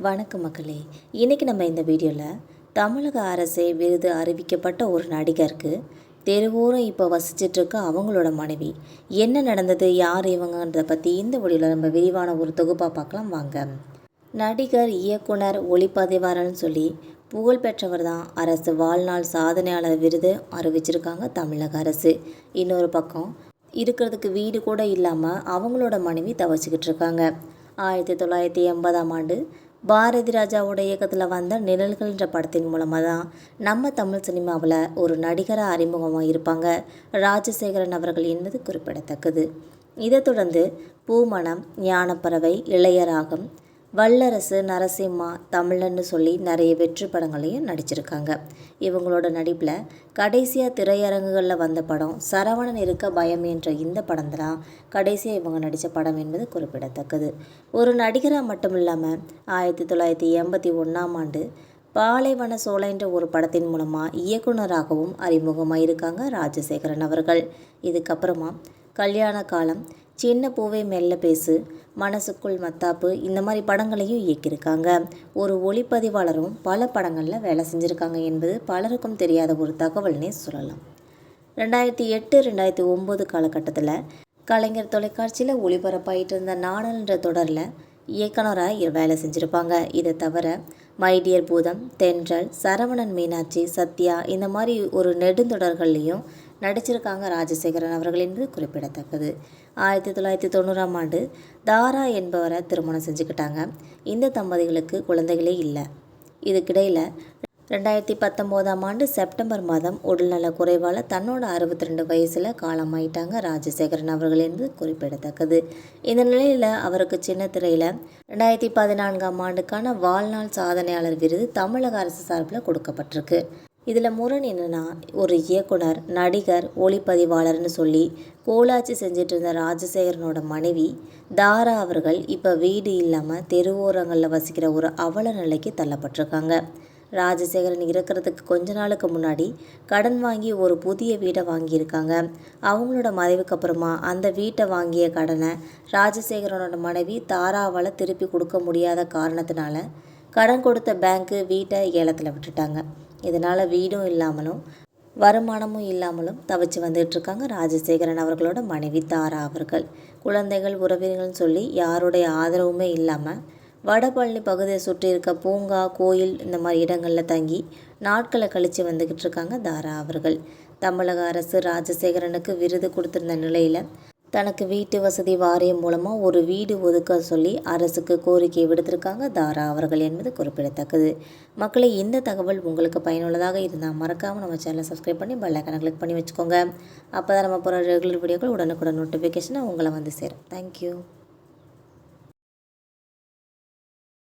வணக்கம் மக்களே. இன்றைக்கி நம்ம இந்த வீடியோவில் தமிழக அரசே விருது அறிவிக்கப்பட்ட ஒரு நடிகருக்கு தெருவோரம் இப்போ வசிச்சிட்ருக்க அவங்களோட மனைவி என்ன நடந்தது, யார் இவங்கன்றதை பற்றி இந்த வீடியோவில் நம்ம விரிவான ஒரு தொகுப்பாக பார்க்கலாம் வாங்க. நடிகர், இயக்குனர், ஒளிப்பதிவாளர்னு சொல்லி புகழ்பெற்றவர் தான் அரசு வாழ்நாள் சாதனையாளர் விருது அறிவிச்சிருக்காங்க தமிழக அரசு. இன்னொரு பக்கம் இருக்கிறதுக்கு வீடு கூட இல்லாமல் அவங்களோட மனைவி தவச்சிக்கிட்டு இருக்காங்க. 1980ஆம் ஆண்டு பாரதி ராஜாவோட இயக்கத்தில் வந்த நிழல்கள்ன்ற படத்தின் மூலமாக தான் நம்ம தமிழ் சினிமாவில் ஒரு நடிகராக அறிமுகமாக இருப்பாங்க ராஜசேகரன் அவர்கள் என்பது குறிப்பிடத்தக்கது. இதை தொடர்ந்து பூமணம், ஞானப்பறவை, இளையராகம், வல்லரசு, நரசிம்மா, தமிழன்னு சொல்லி நிறைய வெற்றி படங்களையும் நடிச்சிருக்காங்க. இவங்களோட நடிப்பில் கடைசியாக திரையரங்குகளில் வந்த படம் சரவணன் இருக்க பயம் என்ற இந்த படம் தான் கடைசியாக இவங்க நடித்த படம் என்பது குறிப்பிடத்தக்கது. ஒரு நடிகராக மட்டும் இல்லாமல் 1981ஆம் ஆண்டு பாலைவன சோலைன்ற ஒரு படத்தின் மூலமாக இயக்குனராகவும் அறிமுகமாக இருக்காங்க ராஜசேகரன் அவர்கள். இதுக்கப்புறமா கல்யாண காலம், சின்ன பூவே மெல்ல பேசு, மனசுக்குள் மத்தாப்பு இந்த மாதிரி படங்களையும் இயக்கியிருக்காங்க. ஒரு ஒளிப்பதிவாளரும் பல படங்களில் வேலை செஞ்சுருக்காங்க என்பது பலருக்கும் தெரியாத ஒரு தகவல்னே சொல்லலாம். 2008-2009 காலகட்டத்தில் கலைஞர் தொலைக்காட்சியில் ஒளிபரப்பாயிட்டு இருந்த நாடல்ன்ற தொடரில் இயக்குனராக வேலை செஞ்சுருப்பாங்க. இதை தவிர மைடியர் பூதம், தென்றல், சரவணன் மீனாட்சி, சத்யா இந்த மாதிரி ஒரு நெடுந்தொடர்கள்லையும் நடிச்சிருக்காங்க ராஜசேகரன் அவர்கள் என்பது குறிப்பிடத்தக்கது. 1990ஆம் ஆண்டு தாரா என்பவரை திருமணம் செஞ்சுக்கிட்டாங்க. இந்த தம்பதிகளுக்கு குழந்தைகளே இல்லை. இதுக்கிடையில் 2019ஆம் ஆண்டு செப்டம்பர் மாதம் உடல்நல குறைவால் தன்னோட 62 வயசில் காலமாயிட்டாங்க ராஜசேகரன் அவர்கள் என்பது குறிப்பிடத்தக்கது. இந்த நிலையில் அவருக்கு சின்ன திரையில் 2014ஆம் ஆண்டுக்கான வாழ்நாள் சாதனையாளர் விருது தமிழக அரசு சார்பில் கொடுக்கப்பட்டிருக்கு. இதில் முரண் என்னென்னா, ஒரு இயக்குனர், நடிகர், ஒளிப்பதிவாளர்னு சொல்லி கோலாட்சி செஞ்சிட்டு இருந்த ராஜசேகரனோட மனைவி தாரா அவர்கள் இப்போ வீடு இல்லாமல் தெருவோரங்களில் வசிக்கிற ஒரு அவல நிலைக்கு தள்ளப்பட்டிருக்காங்க. ராஜசேகரன் இருக்கிறதுக்கு கொஞ்ச நாளுக்கு முன்னாடி கடன் வாங்கி ஒரு புதிய வீடை வாங்கியிருக்காங்க. அவங்களோட மறைவுக்கு அப்புறமா அந்த வீட்டை வாங்கிய கடனை ராஜசேகரனோட மனைவி தாராவால் திருப்பி கொடுக்க முடியாத காரணத்தினால கடன் கொடுத்த பேங்க்கு வீட்டை ஏலத்தில் விட்டுட்டாங்க. இதனால் வீடும் இல்லாமலும் வருமானமும் இல்லாமலும் தவிச்சு வந்துட்டுருக்காங்க ராஜசேகரன் அவர்களோட மனைவி தாரா அவர்கள். குழந்தைகள், உறவினர்கள்னு சொல்லி யாருடைய ஆதரவுமே இல்லாமல் வடபழனி பகுதியை சுற்றி இருக்க பூங்கா, கோயில் இந்த மாதிரி இடங்களில் தங்கி நாட்களை கழித்து வந்துக்கிட்டு இருக்காங்க தாரா அவர்கள். தமிழக அரசு ராஜசேகரனுக்கு விருது கொடுத்திருந்த நிலையில் தனக்கு வீட்டு வசதி வாரியம் மூலமாக ஒரு வீடு ஒதுக்க சொல்லி அரசுக்கு கோரிக்கை விடுத்திருக்காங்க தாரா அவர்கள் என்பது குறிப்பிடத்தக்கது. மக்களை, இந்த தகவல் உங்களுக்கு பயனுள்ளதாக இருந்தால் மறக்காமல் நம்ம சேனலை சப்ஸ்கிரைப் பண்ணி பெல் ஐகானை கிளிக் பண்ணி வச்சுக்கோங்க. அப்போ தான் நம்ம போகிற ரெகுலர் வீடியோக்கள் உடனுக்குடன் நோட்டிஃபிகேஷனை உங்களை வந்து சேரும். தேங்க்யூ.